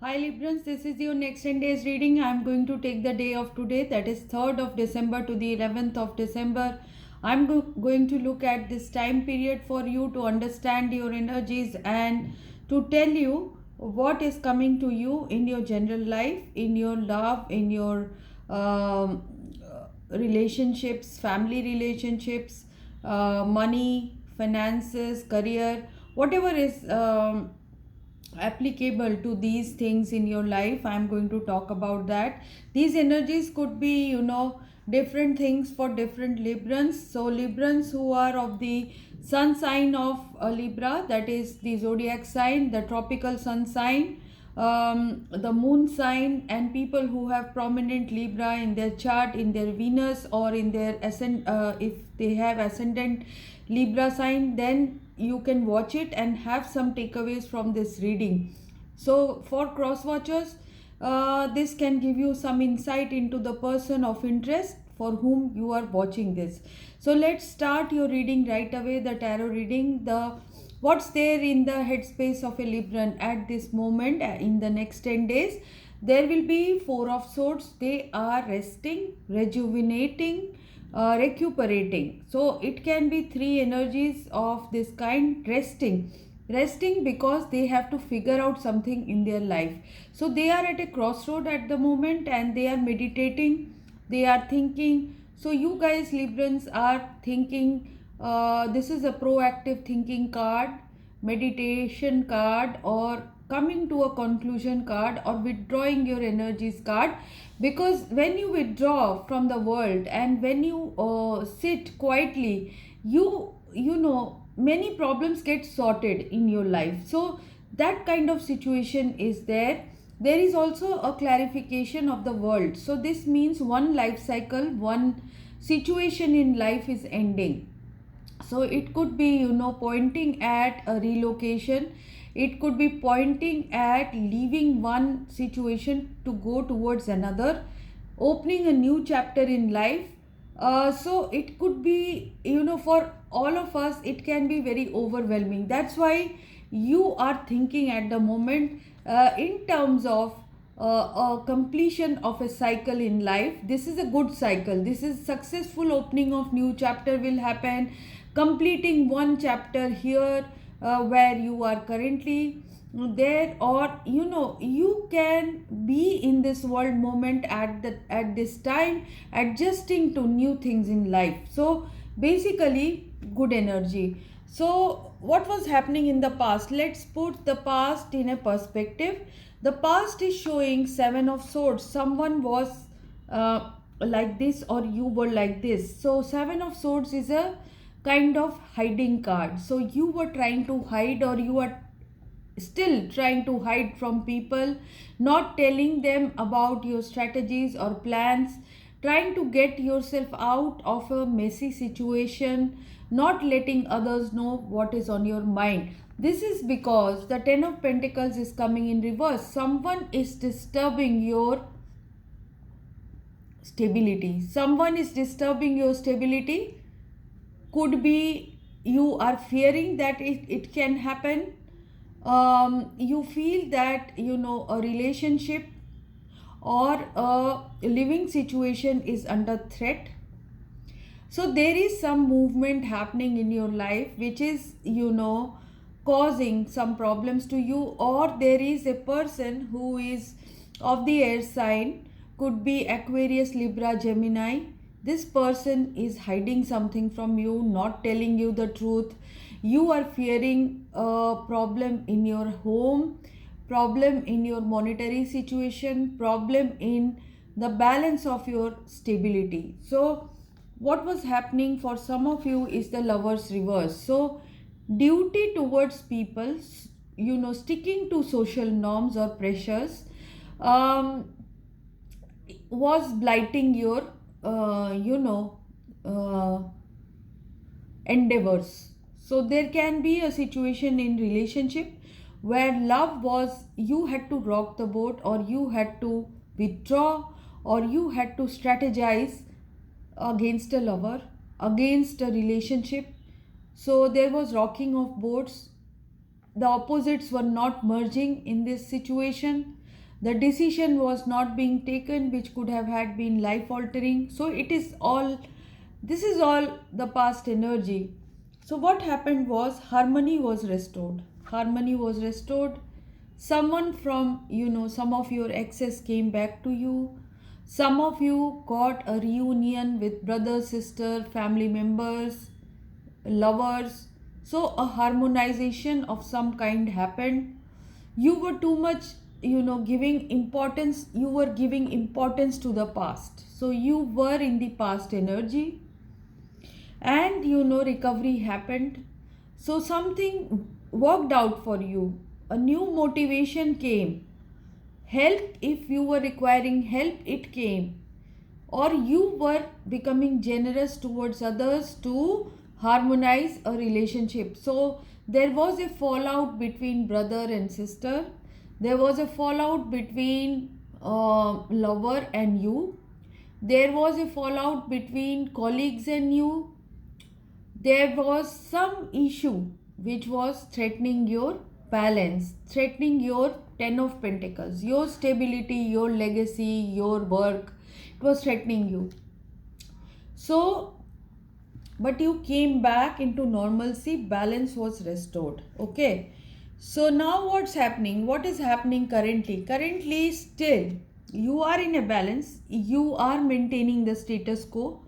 Hi Librans, this is your next 10 days reading. I am going to take the day of today, that is 3rd of December to the 11th of December. I am going to look at this time period for you to understand your energies and to tell you what is coming to you in your general life, in your love, in your um, relationships, family relationships, money, finances, career, whatever is applicable to these things in your life. I'm going to talk about that. These energies could be, different things for different Librans. So Librans who are of the sun sign of Libra, that is the zodiac sign, the tropical sun sign, the moon sign, and people who have prominent Libra in their chart, in their Venus, or in their if they have ascendant Libra sign, then you can watch it and have some takeaways from this reading. So for cross watchers, this can give you some insight into the person of interest for whom you are watching this. So let's start your reading right away. The tarot reading, the what's there in the headspace of a Libran at this moment, in the next 10 days. There will be Four of Swords. They are resting, rejuvenating, recuperating. So it can be three energies of this kind. Resting because they have to figure out something in their life. So they are at a crossroad at the moment and they are meditating, they are thinking. So you guys Librans are thinking. This is a proactive thinking card, meditation card, or coming to a conclusion card, or withdrawing your energies card. Because when you withdraw from the world and when you sit quietly, you know many problems get sorted in your life. So that kind of situation is there. There is also a clarification of the world. So this means one life cycle, one situation in life is ending. So it could be, pointing at a relocation. It could be pointing at leaving one situation to go towards another, opening a new chapter in life. So it could be, for all of us it can be very overwhelming. That's why you are thinking at the moment in terms of a completion of a cycle in life. This is a good cycle. This is successful opening of new chapter will happen, completing one chapter here, where you are currently there, or you can be in this world moment at this time, adjusting to new things in life. So basically good energy. So what was happening in the past? Let's put the past in a perspective. The past is showing Seven of Swords. Someone was like this, or you were like this. So Seven of Swords is a kind of hiding card. So you were trying to hide, or you are still trying to hide from people, not telling them about your strategies or plans, trying to get yourself out of a messy situation, not letting others know what is on your mind. This is because the Ten of Pentacles is coming in reverse. Someone is disturbing your stability. Someone is disturbing your stability. Could be you are fearing that it can happen. You feel that a relationship or a living situation is under threat. So there is some movement happening in your life which is causing some problems to you, or there is a person who is of the air sign, could be Aquarius, Libra, Gemini. This person is hiding something from you, not telling you the truth. You are fearing a problem in your home, problem in your monetary situation, problem in the balance of your stability. So what was happening for some of you is the Lovers reverse. So duty towards people, sticking to social norms or pressures, um, was blighting your uh, endeavors. So there can be a situation in relationship where love was, you had to rock the boat, or you had to withdraw, or you had to strategize against a lover, against a relationship. So there was rocking of boats. The opposites were not merging in this situation. the decision was not being taken which could have had been life altering. So this is all the past energy. So what happened was harmony was restored. Harmony was restored. Someone from, some of your exes came back to you. Some of you got a reunion with brother, sister, family members, lovers. So a harmonization of some kind happened. You were too much, giving importance. You were giving importance to the past. So you were in the past energy, and recovery happened. So something worked out for you. A new motivation came. Help, if you were requiring help, it came. Or you were becoming generous towards others to harmonize a relationship. So there was a fallout between brother and sister. There was a fallout between lover and you. There was a fallout between colleagues and you. There was some issue which was threatening your balance, threatening your 10 of Pentacles, your stability, your legacy, your work. It was threatening you. So, but you came back into normalcy, balance was restored. Okay. So now what's happening? What is happening currently? Currently, still, you are in a balance. You are maintaining the status quo.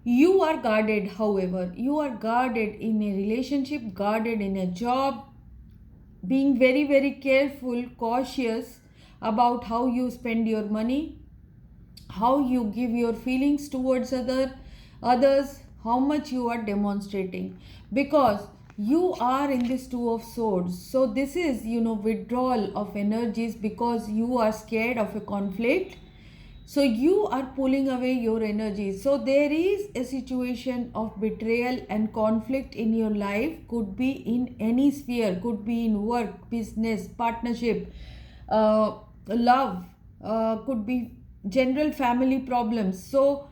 You are guarded, however. You are guarded in a relationship, guarded in a job, being very, very careful, cautious about how you spend your money, how you give your feelings towards others, how much you are demonstrating, because you are in this Two of Swords. So this is, withdrawal of energies because you are scared of a conflict. So you are pulling away your energy. So there is a situation of betrayal and conflict in your life. Could be in any sphere. Could be in work, business, partnership, love. Could be general family problems. So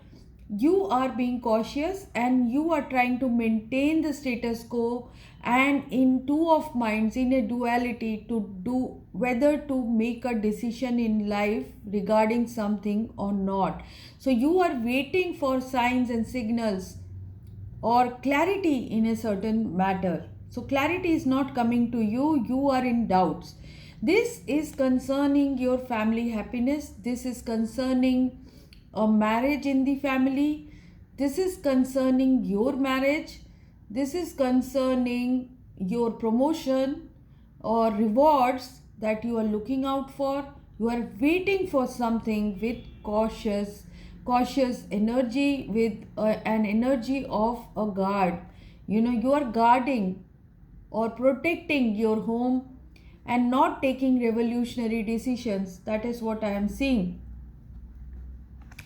you are being cautious and you are trying to maintain the status quo, and in two of minds, in a duality, to do whether to make a decision in life regarding something or not. So you are waiting for signs and signals or clarity in a certain matter. So clarity is not coming to you. You are in doubts. This is concerning your family happiness. This is concerning a marriage in the family. This is concerning your marriage. This is concerning your promotion or rewards that you are looking out for. You are waiting for something with cautious energy, with an energy of a guard. You are guarding or protecting your home and not taking revolutionary decisions. That is what I am seeing.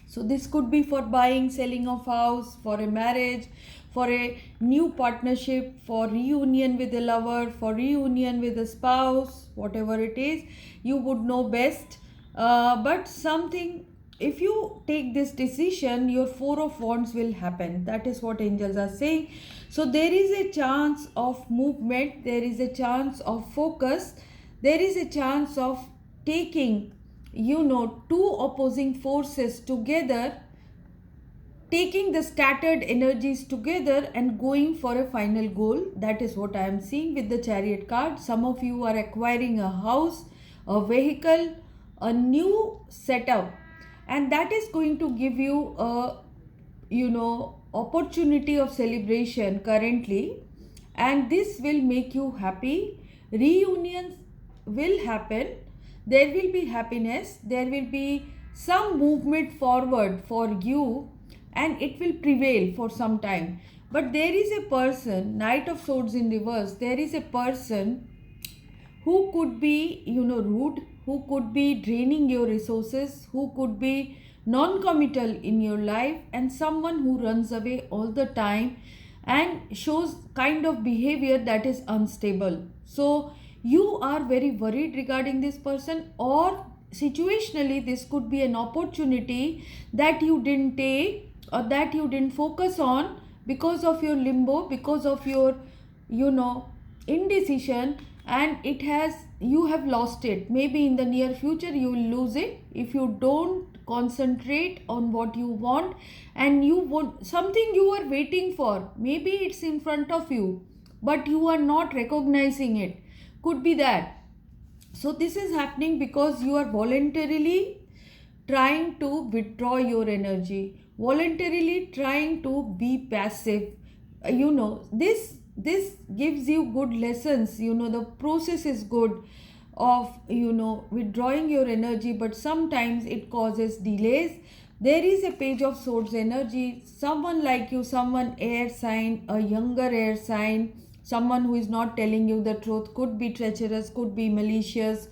So this could be for buying, selling of house, for a marriage, for a new partnership, for reunion with a lover, for reunion with a spouse, whatever it is, you would know best. But something, if you take this decision, your Four of Wands will happen. That is what angels are saying. So there is a chance of movement, there is a chance of focus, there is a chance of taking, two opposing forces together, taking the scattered energies together and going for a final goal. That is what I am seeing with the Chariot card. Some of you are acquiring a house, a vehicle, a new setup, and that is going to give you a, opportunity of celebration currently, and this will make you happy. Reunions will happen. There will be happiness. There will be some movement forward for you, and it will prevail for some time. But there is a person, Knight of Swords in reverse, there is a person who could be, rude, who could be draining your resources, who could be non-committal in your life, and someone who runs away all the time and shows kind of behavior that is unstable. So you are very worried regarding this person, or situationally this could be an opportunity that you didn't take or that you didn't focus on because of your limbo, because of your indecision, and it has you have lost it. Maybe in the near future you will lose it if you don't concentrate on what you want, and you want something you are waiting for. Maybe it's in front of you, but you are not recognizing it. Could be that. So this is happening because you are voluntarily trying to withdraw your energy, voluntarily trying to be passive. This gives you good lessons. The process is good of withdrawing your energy, but sometimes it causes delays. There is a page of swords energy. Someone like you, someone air sign, a younger air sign, someone who is not telling you the truth, could be treacherous, could be malicious,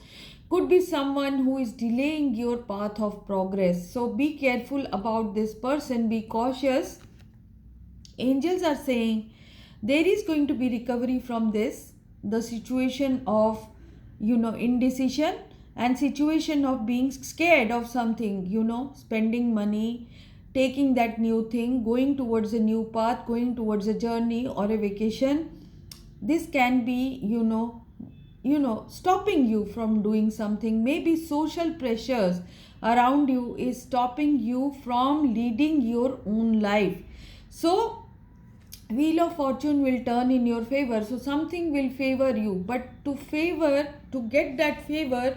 could be someone who is delaying your path of progress. So be careful about this person, be cautious. Angels are saying there is going to be recovery from this, the situation of indecision, and situation of being scared of something, spending money, taking that new thing, going towards a new path, going towards a journey or a vacation. This can be stopping you from doing something. Maybe social pressures around you is stopping you from leading your own life. So wheel of fortune will turn in your favor, so something will favor you, but to get that favor,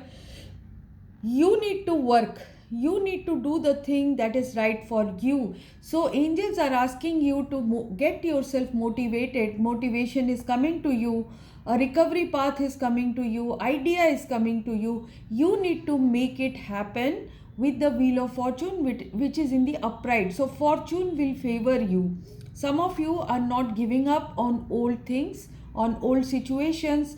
you need to work, you need to do the thing that is right for you. So angels are asking you to get yourself motivated. Motivation is coming to you, a recovery path is coming to you, idea is coming to you. You need to make it happen with the wheel of fortune, which is in the upright. So fortune will favor you. Some of you are not giving up on old things, on old situations,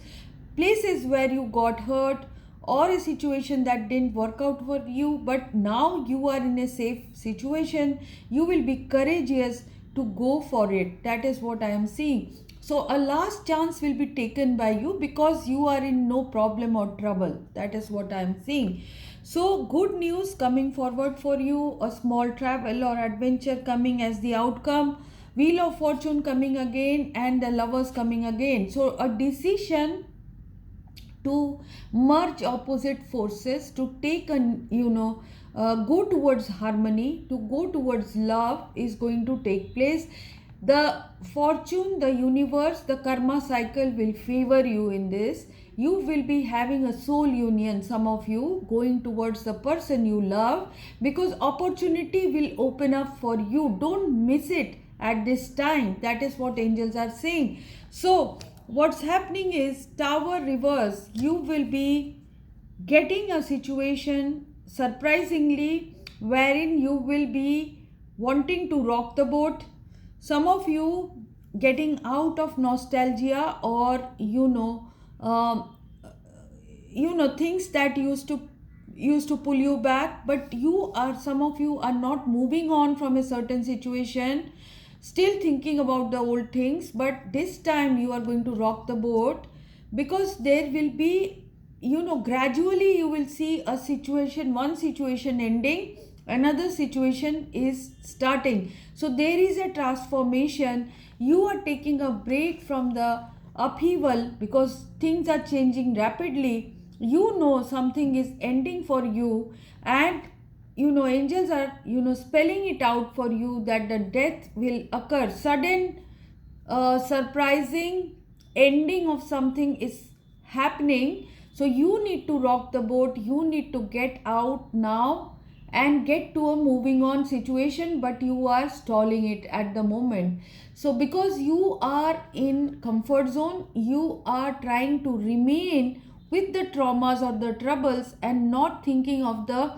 places where you got hurt, or a situation that didn't work out for you, but now you are in a safe situation. You will be courageous to go for it. That is what I am seeing. So a last chance will be taken by you because you are in no problem or trouble. That is what I am seeing. So good news coming forward for you, a small travel or adventure coming as the outcome, wheel of fortune coming again, and the lovers coming again. So a decision to merge opposite forces, to take go towards harmony, to go towards love is going to take place. The fortune, the universe, the karma cycle will favor you in this. You will be having a soul union, some of you going towards the person you love, because opportunity will open up for you. Don't miss it at this time. That is what angels are saying. So what's happening is tower reverse. You will be getting a situation surprisingly wherein you will be wanting to rock the boat. Some of you getting out of nostalgia, or things that used to pull you back, but some of you are not moving on from a certain situation, still thinking about the old things. But this time you are going to rock the boat, because there will be gradually you will see a situation, one situation ending, another situation is starting. So there is a transformation. You are taking a break from the upheaval because things are changing rapidly. Something is ending for you, and angels are spelling it out for you that the death will occur. Sudden surprising ending of something is happening. So you need to rock the boat, you need to get out now and get to a moving on situation, but you are stalling it at the moment. So because you are in comfort zone, you are trying to remain with the traumas or the troubles and not thinking of the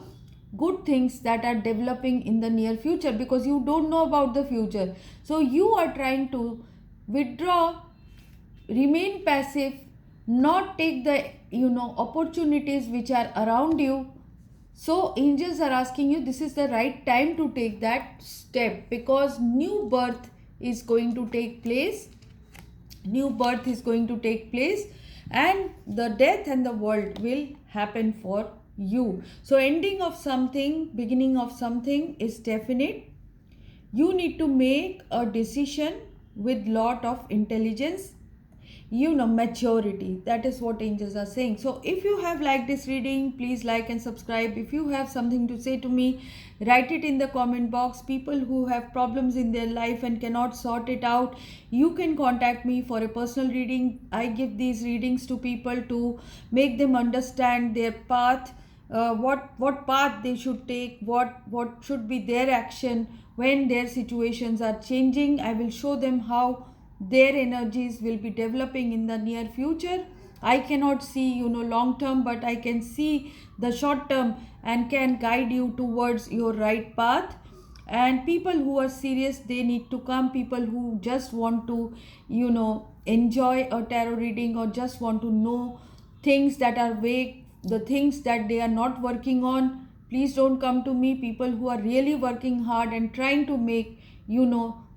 good things that are developing in the near future, because you don't know about the future. So you are trying to withdraw, remain passive, not take the opportunities which are around you. So angels are asking you, this is the right time to take that step, because new birth is going to take place. New birth is going to take place, and the death and the world will happen for you. So ending of something, beginning of something is definite. You need to make a decision with lot of intelligence. maturity. That is what angels are saying. So if you have liked this reading, please like and subscribe. If you have something to say to me, write it in the comment box. People who have problems in their life and cannot sort it out, you can contact me for a personal reading. I give these readings to people to make them understand their path, what path they should take, what should be their action when their situations are changing. I will show them how their energies will be developing in the near future. I cannot see long term, but I can see the short term and can guide you towards your right path. And people who are serious, they need to come. People who just want to enjoy a tarot reading, or just want to know things that are vague, the things that they are not working on, please don't come to me. People who are really working hard and trying to make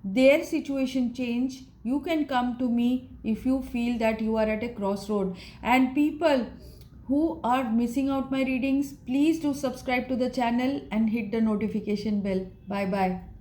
their situation change, you can come to me if you feel that you are at a crossroad. And people who are missing out my readings, please do subscribe to the channel and hit the notification bell. Bye bye.